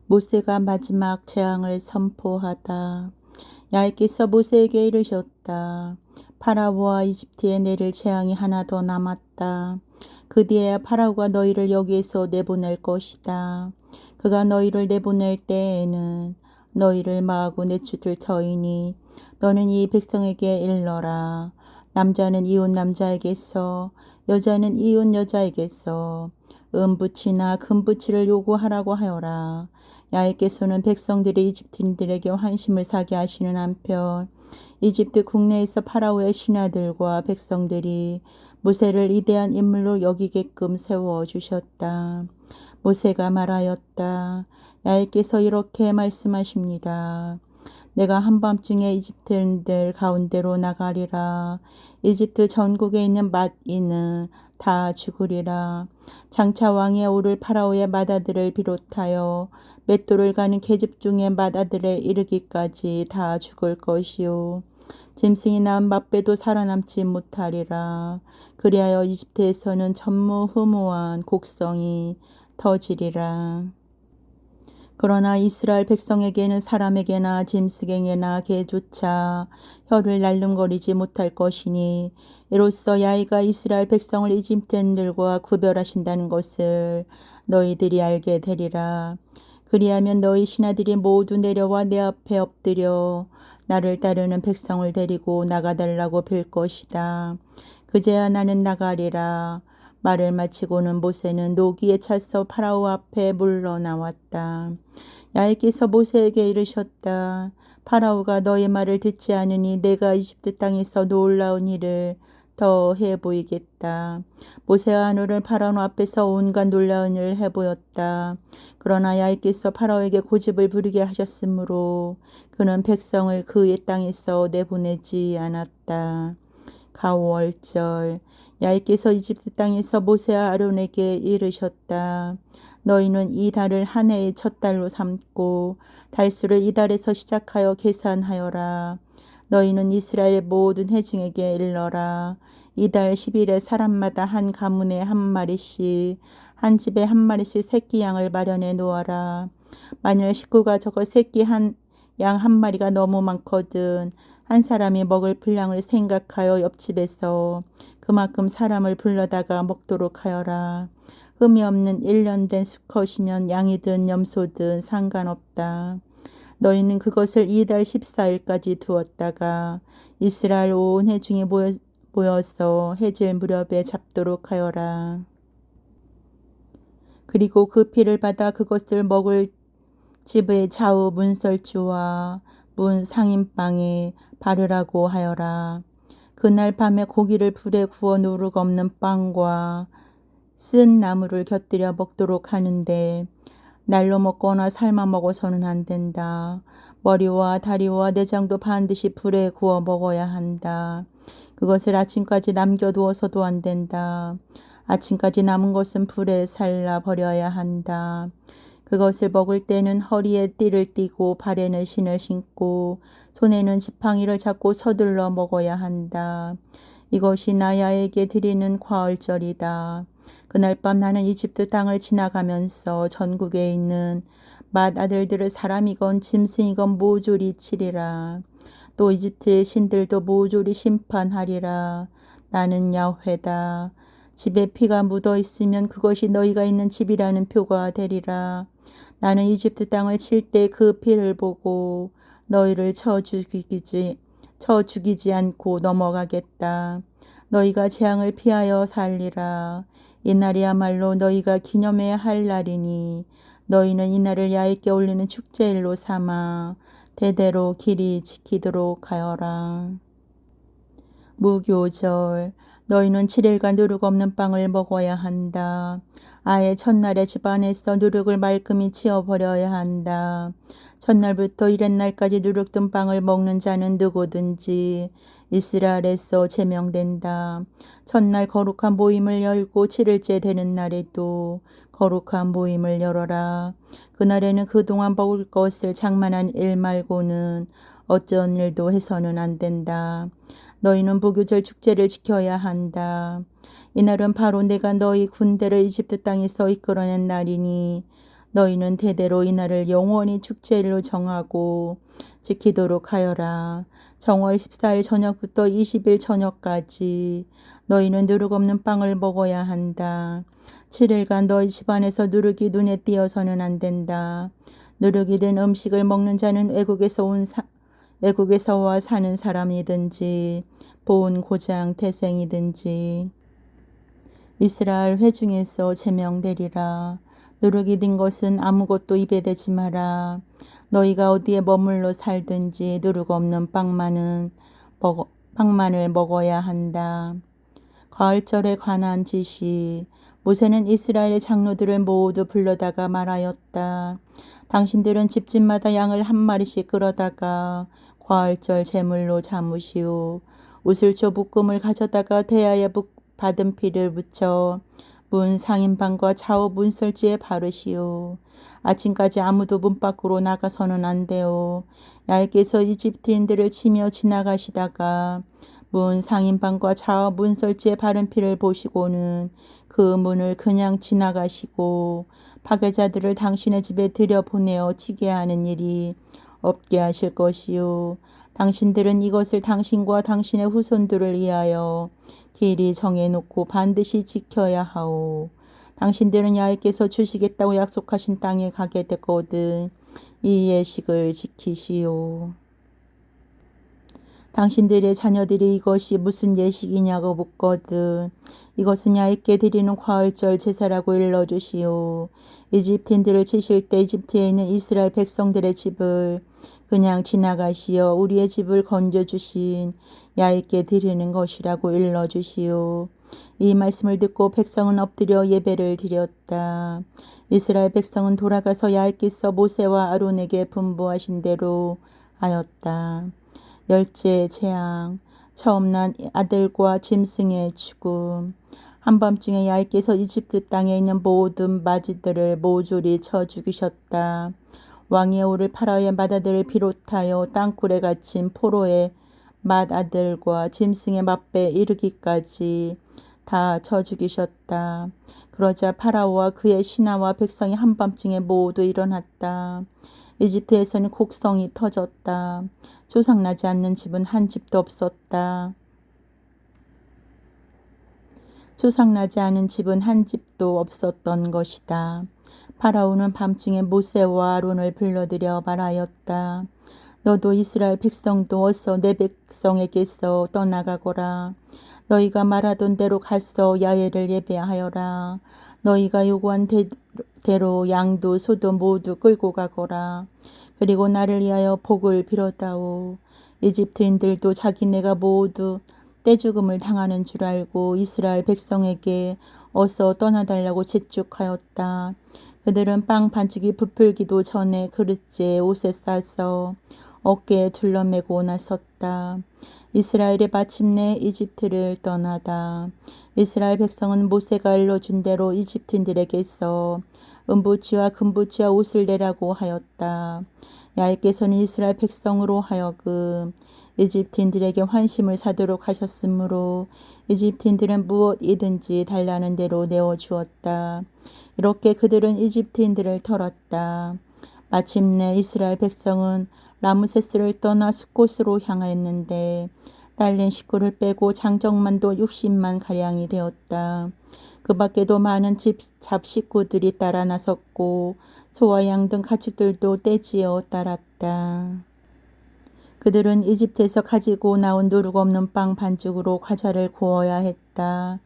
모세가 마지막 재앙을 선포하다. 야훼께서 모세에게 이르셨다. 파라오와 이집트에 내릴 재앙이 하나 더 남았다. 그 뒤에야 파라오가 너희를 여기에서 내보낼 것이다. 그가 너희를 내보낼 때에는 너희를 마하고 내쫓을 터이니 너는 이 백성에게 일러라. 남자는 이웃 남자에게서, 여자는 이웃 여자에게서 은부치나 금부치를 요구하라고 하여라. 야훼께서는 백성들이 이집트인들에게 환심을 사게 하시는 한편 이집트 국내에서 파라오의 신하들과 백성들이 모세를 위대한 인물로 여기게끔 세워주셨다. 모세가 말하였다. 야훼께서 이렇게 말씀하십니다. 내가 한밤중에 이집트인들 가운데로 나가리라. 이집트 전국에 있는 맏이는 다 죽으리라. 장차 왕에 오를 파라오의 맏아들을 비롯하여 맷돌을 가는 계집 중에 맏아들에 이르기까지 다 죽을 것이요. 짐승이 낳은 맏배도 살아남지 못하리라. 그리하여 이집트에서는 전무후무한 곡성이 터지리라. 그러나 이스라엘 백성에게는 사람에게나 짐승에게나 개조차 혀를 날름거리지 못할 것이니 이로써 야훼가 이스라엘 백성을 이집트인들과 구별하신다는 것을 너희들이 알게 되리라. 그리하면 너희 신하들이 모두 내려와 내 앞에 엎드려 나를 따르는 백성을 데리고 나가달라고 빌 것이다. 그제야 나는 나가리라. 말을 마치고는 모세는 노기에 차서 파라오 앞에 물러나왔다. 야훼께서 모세에게 이르셨다. 파라오가 너의 말을 듣지 않으니 내가 이집트 땅에서 놀라운 일을 더 해보이겠다. 모세와 아론은 파라오 앞에서 온갖 놀라운 일을 해보였다. 그러나 야훼께서 파라오에게 고집을 부리게 하셨으므로 그는 백성을 그의 땅에서 내보내지 않았다. 가오월절 야훼께서 이집트 땅에서 모세와 아론에게 이르셨다. 너희는 이 달을 한 해의 첫 달로 삼고 달수를 이 달에서 시작하여 계산하여라. 너희는 이스라엘 모든 회중에게 일러라. 이 달 10일에 사람마다 한 가문에 한 마리씩, 한 집에 한 마리씩 새끼 양을 마련해 놓아라. 만일 식구가 적어 새끼 양 한 마리가 너무 많거든 한 사람이 먹을 분량을 생각하여 옆집에서 그만큼 사람을 불러다가 먹도록 하여라. 흠이 없는 1년 된 수컷이면 양이든 염소든 상관없다. 너희는 그것을 이달 14일까지 두었다가 이스라엘 온 회중이 모여서 해질 무렵에 잡도록 하여라. 그리고 그 피를 받아 그것을 먹을 집의 좌우 문설주와 문 상인방에 바르라고 하여라. 그날 밤에 고기를 불에 구워 누룩 없는 빵과 쓴 나물을 곁들여 먹도록 하는데 날로 먹거나 삶아 먹어서는 안 된다. 머리와 다리와 내장도 반드시 불에 구워 먹어야 한다. 그것을 아침까지 남겨두어서도 안 된다. 아침까지 남은 것은 불에 살라 버려야 한다. 그것을 먹을 때는 허리에 띠를 띠고 발에는 신을 신고 손에는 지팡이를 잡고 서둘러 먹어야 한다. 이것이 나야에게 드리는 과월절이다. 그날 밤 나는 이집트 땅을 지나가면서 전국에 있는 맏아들들을 사람이건 짐승이건 모조리 치리라. 또 이집트의 신들도 모조리 심판하리라. 나는 야훼다. 집에 피가 묻어 있으면 그것이 너희가 있는 집이라는 표가 되리라. 나는 이집트 땅을 칠 때 그 피를 보고 너희를 쳐 죽이지 않고 넘어가겠다. 너희가 재앙을 피하여 살리라. 이날이야말로 너희가 기념해야 할 날이니 너희는 이날을 야훼께 올리는 축제일로 삼아 대대로 길이 지키도록 하여라. 무교절 너희는 7일간 누룩 없는 빵을 먹어야 한다. 아예 첫날에 집안에서 누룩을 말끔히 치워버려야 한다. 첫날부터 이렛날까지 누룩 든 빵을 먹는 자는 누구든지 이스라엘에서 제명된다. 첫날 거룩한 모임을 열고 7일째 되는 날에도 거룩한 모임을 열어라. 그날에는 그동안 먹을 것을 장만한 일 말고는 어쩐 일도 해서는 안 된다. 너희는 무교절 축제를 지켜야 한다. 이날은 바로 내가 너희 군대를 이집트 땅에서 이끌어낸 날이니 너희는 대대로 이날을 영원히 축제일로 정하고 지키도록 하여라. 정월 14일 저녁부터 20일 저녁까지 너희는 누룩 없는 빵을 먹어야 한다. 7일간 너희 집안에서 누룩이 눈에 띄어서는 안 된다. 누룩이 된 음식을 먹는 자는 외국에서와 사는 사람이든지 본 고장 태생이든지 이스라엘 회중에서 제명되리라. 누룩이 든 것은 아무것도 입에 대지 마라. 너희가 어디에 머물러 살든지 누룩 없는 빵만을 먹어야 한다. 가을절에 관한 지시. 모세는 이스라엘의 장로들을 모두 불러다가 말하였다. 당신들은 집집마다 양을 한 마리씩 끌어다가 가을절 제물로 잡으시오. 우슬초 묶음을 가져다가 대야에 받은 피를 묻혀 문 상인방과 좌우 문설주에 바르시오. 아침까지 아무도 문 밖으로 나가서는 안 돼요. 야훼께서 이집트인들을 치며 지나가시다가 문 상인방과 좌우 문설주에 바른 피를 보시고는 그 문을 그냥 지나가시고 파괴자들을 당신의 집에 들여보내어 치게 하는 일이 없게 하실 것이요. 당신들은 이것을 당신과 당신의 후손들을 위하여 길이 정해놓고 반드시 지켜야 하오. 당신들은 야훼께서 주시겠다고 약속하신 땅에 가게 되거든 이 예식을 지키시오. 당신들의 자녀들이 이것이 무슨 예식이냐고 묻거든 이것은 야훼께 드리는 가을절 제사라고 일러주시오. 이집트인들을 치실 때 이집트에 있는 이스라엘 백성들의 집을 그냥 지나가시어 우리의 집을 건져주신 야훼께 드리는 것이라고 일러주시오. 이 말씀을 듣고 백성은 엎드려 예배를 드렸다. 이스라엘 백성은 돌아가서 야훼께서 모세와 아론에게 분부하신 대로 하였다. 열째 재앙. 처음 난 아들과 짐승의 죽음. 한밤중에 야훼께서 이집트 땅에 있는 모든 마지들을 모조리 쳐 죽이셨다. 왕의 오를 파라오의 맏아들을 비롯하여 땅굴에 갇힌 포로의 맏아들과 짐승의 맏배에 이르기까지 다 쳐 죽이셨다. 그러자 파라오와 그의 신하와 백성이 한밤중에 모두 일어났다. 이집트에서는 곡성이 터졌다. 조상나지 않는 집은 한 집도 없었다. 조상나지 않은 집은 한 집도 없었던 것이다. 파라오는 밤중에 모세와 아론을 불러들여 말하였다. 너도 이스라엘 백성도 어서 내 백성에게서 떠나가거라. 너희가 말하던 대로 가서 야훼를 예배하여라. 너희가 요구한 대로 양도 소도 모두 끌고 가거라. 그리고 나를 위하여 복을 빌어다오. 이집트인들도 자기네가 모두 떼죽음을 당하는 줄 알고 이스라엘 백성에게 어서 떠나달라고 재촉하였다. 그들은 빵 반죽이 부풀기도 전에 그릇째 옷에 싸서 어깨에 둘러매고 나섰다. 이스라엘이 마침내 이집트를 떠나다. 이스라엘 백성은 모세가 일러준 대로 이집트인들에게서 은부치와 금부치와 옷을 내라고 하였다. 야훼께서는 이스라엘 백성으로 하여금 이집트인들에게 환심을 사도록 하셨으므로 이집트인들은 무엇이든지 달라는 대로 내어주었다. 이렇게 그들은 이집트인들을 털었다. 마침내 이스라엘 백성은 라므세스를 떠나 숫곳으로 향하였는데 딸린 식구를 빼고 장정만도 60만 가량이 되었다. 그 밖에도 많은 잡식구들이 따라 나섰고 소와 양 등 가축들도 떼지어 따랐다. 그들은 이집트에서 가지고 나온 누룩 없는 빵 반죽으로 과자를 구워야 했다.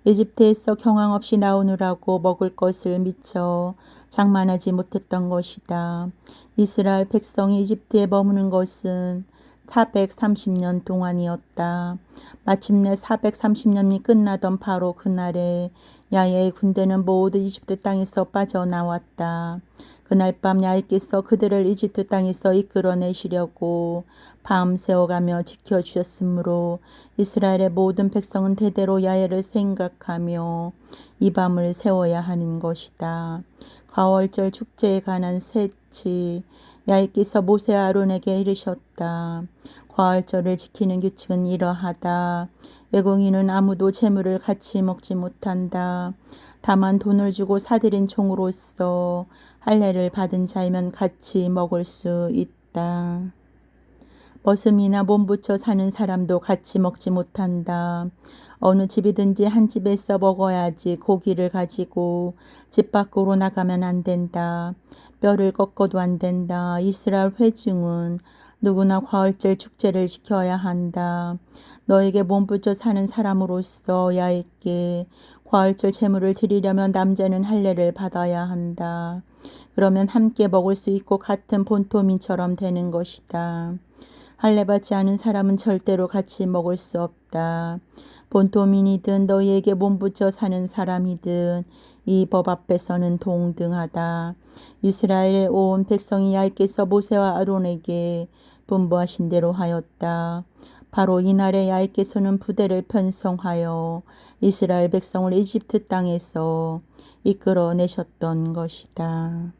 이집트에서 경황 없이 나오느라고 먹을 것을 미처 장만하지 못했던 것이다. 이스라엘 백성이 이집트에 머무는 것은 430년 동안이었다. 마침내 430년이 끝나던 바로 그날에 야훼의 군대는 모두 이집트 땅에서 빠져나왔다. 그날 밤 야훼께서 그들을 이집트 땅에서 이끌어내시려고 밤새워가며 지켜주셨으므로 이스라엘의 모든 백성은 대대로 야훼를 생각하며 이 밤을 세워야 하는 것이다. 가월절 축제에 관한 세치. 야훼께서 모세와 아론에게 이르셨다. 가을절을 지키는 규칙은 이러하다. 외국인은 아무도 제물을 같이 먹지 못한다. 다만 돈을 주고 사들인 종으로서 할례를 받은 자이면 같이 먹을 수 있다. 머슴이나 몸부쳐 사는 사람도 같이 먹지 못한다. 어느 집이든지 한 집에서 먹어야지 고기를 가지고 집 밖으로 나가면 안 된다. 뼈를 꺾어도 안 된다. 이스라엘 회중은 누구나 과월절 축제를 지켜야 한다. 너에게 몸부쳐 사는 사람으로서 야에게 과월절 제물을 드리려면 남자는 할례를 받아야 한다. 그러면 함께 먹을 수 있고 같은 본토민처럼 되는 것이다. 할례받지 않은 사람은 절대로 같이 먹을 수 없다. 본토민이든 너희에게 몸부쳐 사는 사람이든 이 법 앞에서는 동등하다. 이스라엘 온 백성이 야훼께서 모세와 아론에게 분부하신 대로 하였다. 바로 이날에 야훼께서는 부대를 편성하여 이스라엘 백성을 이집트 땅에서 이끌어내셨던 것이다.